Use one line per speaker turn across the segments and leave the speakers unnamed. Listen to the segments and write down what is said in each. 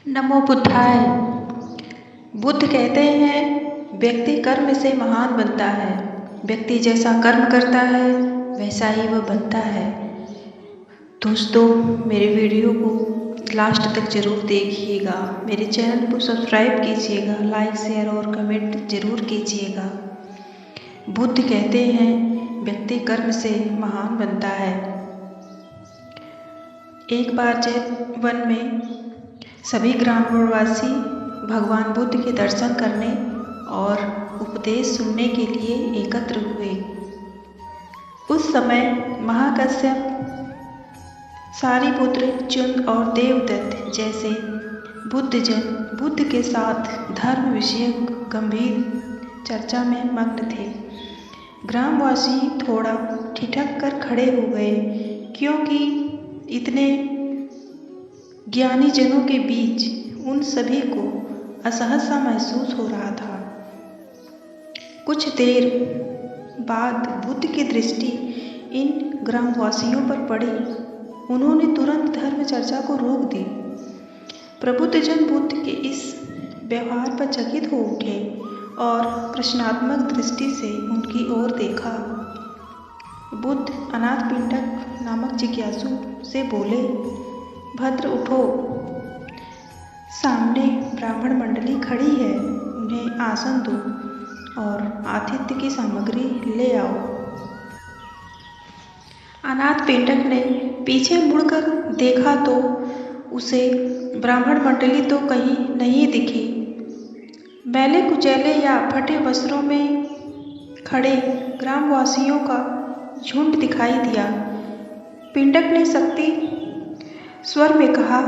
नमो बुद्धाय। बुद्ध कहते हैं व्यक्ति कर्म से महान बनता है। व्यक्ति जैसा कर्म करता है वैसा ही वह बनता है। दोस्तों, मेरे वीडियो को लास्ट तक ज़रूर देखिएगा। मेरे चैनल को सब्सक्राइब कीजिएगा, लाइक शेयर और कमेंट ज़रूर कीजिएगा। बुद्ध कहते हैं व्यक्ति कर्म से महान बनता है। एक बार जैन वन में सभी ग्रामवासी भगवान बुद्ध के दर्शन करने और उपदेश सुनने के लिए एकत्र हुए। उस समय महाकश्यप, सारिपुत्र, चुंद और देवदत्त जैसे बुद्धजन बुद्ध के साथ धर्म विषयक गंभीर चर्चा में मग्न थे। ग्रामवासी थोड़ा ठिठक कर खड़े हो गए, क्योंकि इतने ज्ञानी जनों के बीच उन सभी को असहज सा महसूस हो रहा था। कुछ देर बाद बुद्ध की दृष्टि इन ग्रामवासियों पर पड़ी। उन्होंने तुरंत धर्म चर्चा को रोक दी। प्रबुद्धजन बुद्ध के इस व्यवहार पर चकित हो उठे और प्रश्नात्मक दृष्टि से उनकी ओर देखा। बुद्ध अनाथपिंडक नामक जिज्ञासु से बोले, भद्र उठो, सामने ब्राह्मण मंडली खड़ी है, उन्हें आसन दो और आतिथ्य की सामग्री ले आओ। अनाथपिंडक ने पीछे मुड़कर देखा तो उसे ब्राह्मण मंडली तो कहीं नहीं दिखी। मैले कुचैले या फटे वस्त्रों में खड़े ग्रामवासियों का झुंड दिखाई दिया। पिंडक ने शक्ति स्वर में कहा,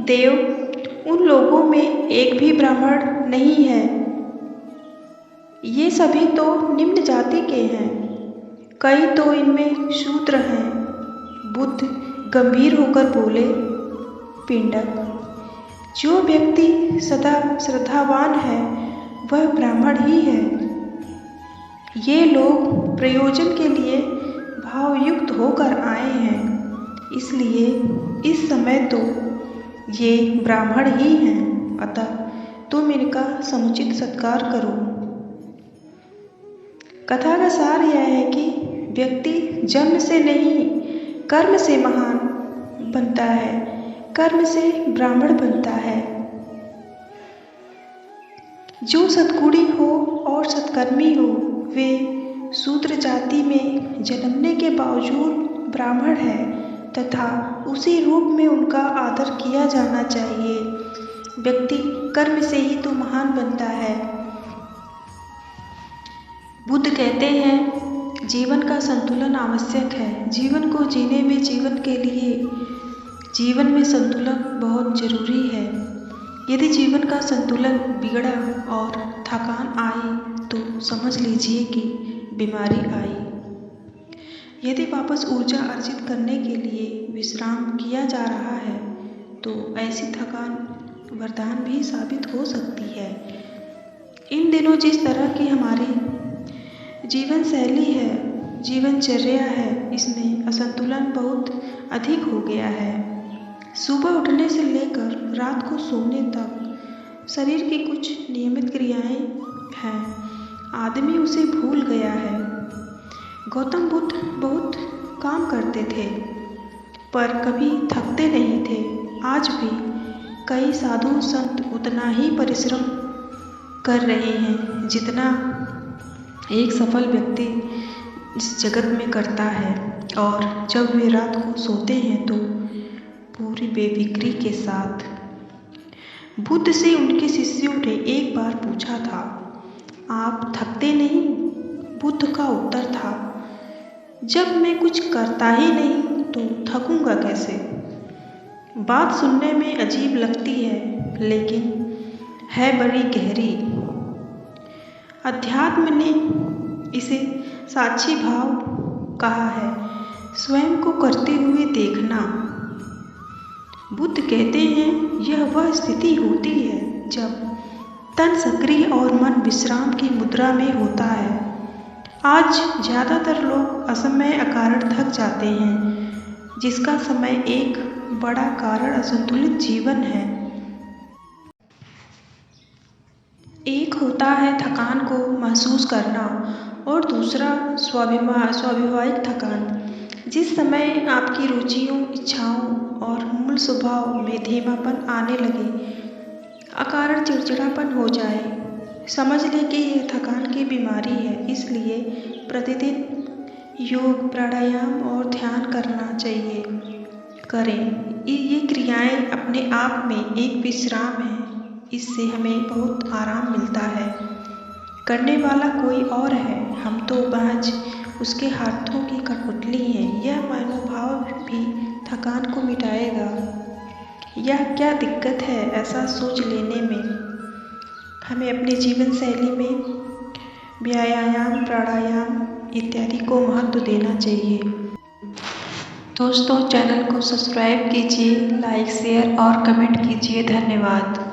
देव, उन लोगों में एक भी ब्राह्मण नहीं है। ये सभी तो निम्न जाति के हैं, कई तो इनमें शूद्र हैं। बुद्ध गंभीर होकर बोले, पिंडक, जो व्यक्ति सदा श्रद्धावान है वह ब्राह्मण ही है। ये लोग प्रयोजन के लिए भावयुक्त होकर आए हैं, इसलिए इस समय तो ये ब्राह्मण ही हैं, अतः तुम इनका समुचित सत्कार करो। कथा का सार यह है कि व्यक्ति जन्म से नहीं कर्म से महान बनता है, कर्म से ब्राह्मण बनता है। जो सत्कुड़ी हो और सत्कर्मी हो वे शूद्र जाति में जन्मने के बावजूद ब्राह्मण है तथा उसी रूप में उनका आदर किया जाना चाहिए। व्यक्ति कर्म से ही तो महान बनता है। बुद्ध कहते हैं जीवन का संतुलन आवश्यक है। जीवन को जीने में जीवन के लिए जीवन में संतुलन बहुत जरूरी है। यदि जीवन का संतुलन बिगड़ा और थकान आई तो समझ लीजिए कि बीमारी आई। यदि वापस ऊर्जा अर्जित करने के लिए विश्राम किया जा रहा है तो ऐसी थकान वरदान भी साबित हो सकती है। इन दिनों जिस तरह की हमारी जीवन शैली है, जीवनचर्या है, इसमें असंतुलन बहुत अधिक हो गया है। सुबह उठने से लेकर रात को सोने तक शरीर की कुछ नियमित क्रियाएं हैं, आदमी उसे भूल गया है। गौतम बुद्ध बहुत काम करते थे पर कभी थकते नहीं थे। आज भी कई साधु संत उतना ही परिश्रम कर रहे हैं जितना एक सफल व्यक्ति इस जगत में करता है, और जब वे रात को सोते हैं तो पूरी बेफिक्री के साथ। बुद्ध से उनके शिष्यों ने एक बार पूछा था, आप थकते नहीं? बुद्ध का उत्तर था, जब मैं कुछ करता ही नहीं तो थकूंगा कैसे? बात सुनने में अजीब लगती है लेकिन है बड़ी गहरी। अध्यात्म ने इसे साक्षी भाव कहा है, स्वयं को करते हुए देखना। बुद्ध कहते हैं यह वह स्थिति होती है जब तन सक्रिय और मन विश्राम की मुद्रा में होता है। आज ज़्यादातर लोग असमय अकारण थक जाते हैं, जिसका समय एक बड़ा कारण असंतुलित जीवन है। होता है थकान को महसूस करना और दूसरा स्वाभाविक थकान। जिस समय आपकी रुचियों, इच्छाओं और मूल स्वभाव में धीमापन आने लगे, अकारण चिड़चिड़ापन हो जाए, समझ लें कि यह थकान की बीमारी है। इसलिए प्रतिदिन योग, प्राणायाम और ध्यान करना चाहिए। करें। ये क्रियाएं अपने आप में एक विश्राम है। इससे हमें बहुत आराम मिलता है। करने वाला कोई और है, हम तो महज उसके हाथों की कठपुतली हैं। यह मनोभाव भी थकान को मिटाएगा। यह क्या दिक्कत है ऐसा सोच लेने में। हमें अपने जीवन शैली में व्यायाम, प्राणायाम इत्यादि को महत्व देना चाहिए। दोस्तों, चैनल को सब्सक्राइब कीजिए, लाइक, शेयर और कमेंट कीजिए। धन्यवाद।